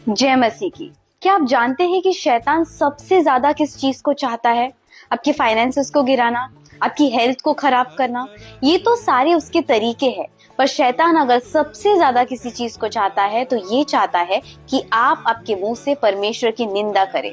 जय मसीह की। क्या आप जानते हैं कि शैतान सबसे ज्यादा किस चीज को चाहता है? आपके फाइनेंसेस को गिराना, आपकी हेल्थ को खराब करना। ये तो सारे उसके तरीके हैं। पर शैतान अगर सबसे ज्यादा किसी चीज को चाहता है तो ये चाहता है कि आप आपके मुंह से परमेश्वर की निंदा करें।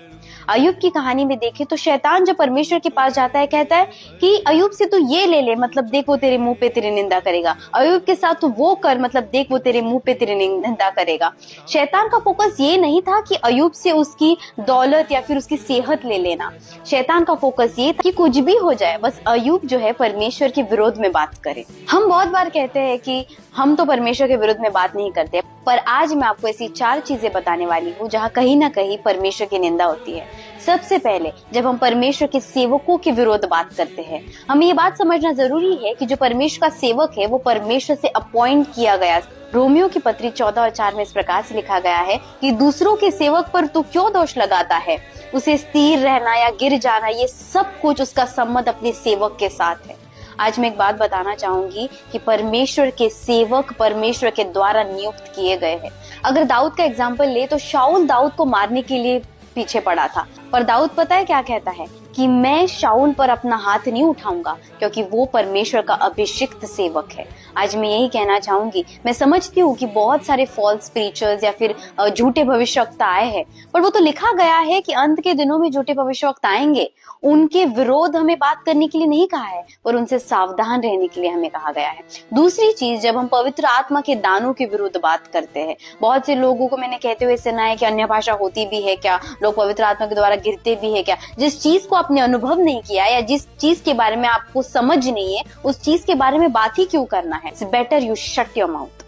अय्यूब की कहानी में देखें तो शैतान जब परमेश्वर के पास जाता है, कहता है कि अय्यूब से तू ये ले ले, मतलब देख वो तेरे मुंह पे तेरी निंदा करेगा। अय्यूब के साथ तू वो कर, मतलब देख वो तेरे मुंह पे तेरी निंदा करेगा। शैतान का फोकस ये नहीं था कि अय्यूब से उसकी दौलत या फिर उसकी सेहत ले लेना। शैतान का फोकस ये था कि कुछ भी हो जाए, बस अय्यूब जो है परमेश्वर के विरोध में बात करे। हम बहुत बार कहते हैं कि हम तो परमेश्वर के विरुद्ध में बात नहीं करते, पर आज मैं आपको ऐसी 4 चीजें बताने वाली हूँ जहाँ कहीं ना कहीं परमेश्वर की निंदा होती है। सबसे पहले, जब हम परमेश्वर के सेवकों के विरोध बात करते हैं, हमें ये बात समझना जरूरी है कि जो परमेश्वर का सेवक है वो परमेश्वर से अपॉइंट किया गया। रोमियो की पत्री 14 और 4 में इस प्रकार से लिखा गया है कि दूसरों के सेवक पर तू क्यों दोष लगाता है? उसे स्थिर रहना या गिर जाना, ये सब कुछ उसका संबंध अपने सेवक के साथ है। आज मैं एक बात बताना चाहूंगी कि परमेश्वर के सेवक परमेश्वर के द्वारा नियुक्त किए गए हैं। अगर दाऊद का एग्जाम्पल ले तो शाऊल दाऊद को मारने के लिए पीछे पड़ा था, पर दाऊद पता है क्या कहता है कि मैं शाऊल पर अपना हाथ नहीं उठाऊंगा क्योंकि वो परमेश्वर का अभिषिक्त सेवक है। आज मैं यही कहना चाहूंगी, मैं समझती हूँ कि बहुत सारे फॉल्स प्रीचर्स या फिर झूठे भविष्यवक्ता आए हैं, पर वो तो लिखा गया है कि अंत के दिनों में झूठे भविष्यवक्ता आएंगे। उनके विरोध हमें बात करने के लिए नहीं कहा है, पर उनसे सावधान रहने के लिए हमें कहा गया है। दूसरी चीज, जब हम पवित्र आत्मा के दानों के विरुद्ध बात करते हैं, बहुत से लोगों को मैंने कहते हुए सुना है कि अन्य भाषा होती भी है क्या, लोग पवित्र आत्मा के द्वारा गिरते भी है क्या। जिस चीज को आपने अनुभव नहीं किया या जिस चीज के बारे में आपको समझ नहीं है, उस चीज के बारे में बात ही क्यों करना है? It's better you shut your mouth.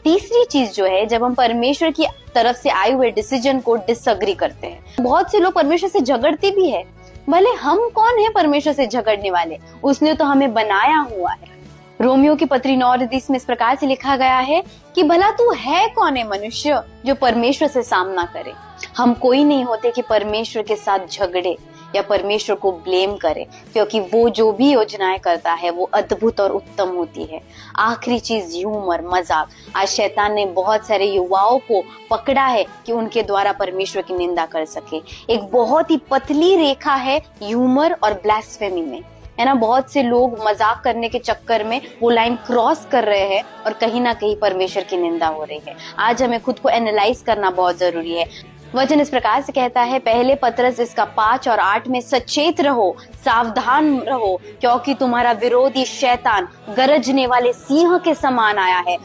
तीसरी चीज जो है, जब हम परमेश्वर की तरफ से आए हुए डिसीजन को डिसएग्री करते हैं। बहुत से लोग परमेश्वर से झगड़ते भी है। भले हम कौन है परमेश्वर से झगड़ने वाले, उसने तो हमें बनाया हुआ है। रोमियो की पत्री 9:30 में इस प्रकार से लिखा गया है कि भला तू है कौन है मनुष्य जो परमेश्वर से सामना करे। हम कोई नहीं होते कि परमेश्वर के साथ झगड़े या परमेश्वर को ब्लेम करे, क्योंकि वो जो भी योजनाएं करता है वो अद्भुत और उत्तम होती है। आखिरी चीज, ह्यूमर, मजाक। आज शैतान ने बहुत सारे युवाओं को पकड़ा है कि उनके द्वारा परमेश्वर की निंदा कर सके। एक बहुत ही पतली रेखा है ह्यूमर और ब्लास्फेमी में, है ना। बहुत से लोग मजाक करने के चक्कर में वो लाइन क्रॉस कर रहे हैं और कहीं ना कहीं परमेश्वर की निंदा हो रही है। आज हमें खुद को एनालाइज करना बहुत जरूरी है। वचन इस प्रकार से कहता है, पहले पत्रस इसका 5 और 8 में, सचेत रहो, सावधान रहो, क्योंकि तुम्हारा विरोधी शैतान गरजने वाले सिंह के समान आया है।